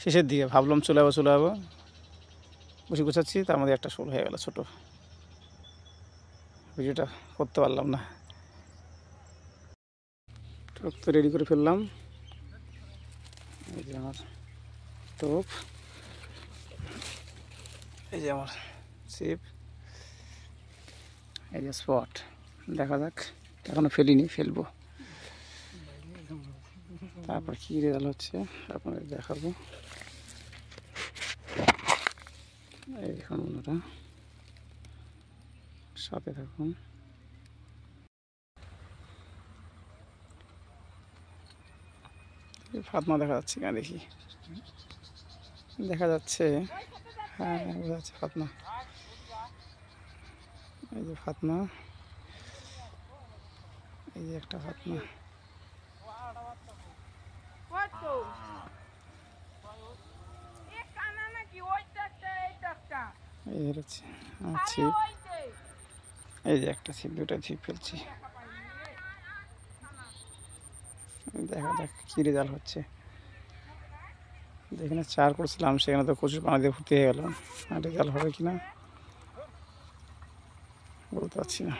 শেষের দিকে ভাবলাম চলে যাবো বসে গুছাচ্ছি, তার মধ্যে একটা শোল হয়ে গেল ছোটো। ভিডিওটা করতে পারলাম না। টোপ তো রেডি করে ফেললাম। এই যে আমার টোপ, এই যে আমার ছিপ, এই যে স্পট। দেখা যাক, এখনো ফেলিনি, ফেলবো। তারপর কী রেজাল্ট হচ্ছে আপনাদের দেখাবো। এই দেখুন বন্ধুরা, সাথে থাকুন। ফাতনা দেখা যাচ্ছে কিনা দেখি। দেখা যাচ্ছে, হ্যাঁ দেখা যাচ্ছে ফাতনা। এই যে ফাতনা, এই যে একটা ফাতনা। এই হচ্ছে আমার ছিপ। এই যে একটা ছিপ, দুটা ছিপ ফেলছি। দেখা যাক কী রেজাল্ট হচ্ছে। যেখানে চার করছিলাম সেখানে তো প্রচুর পানি দিয়ে ভর্তি হয়ে গেল। রেজাল্ট হবে কিনা বলতে পারছি না।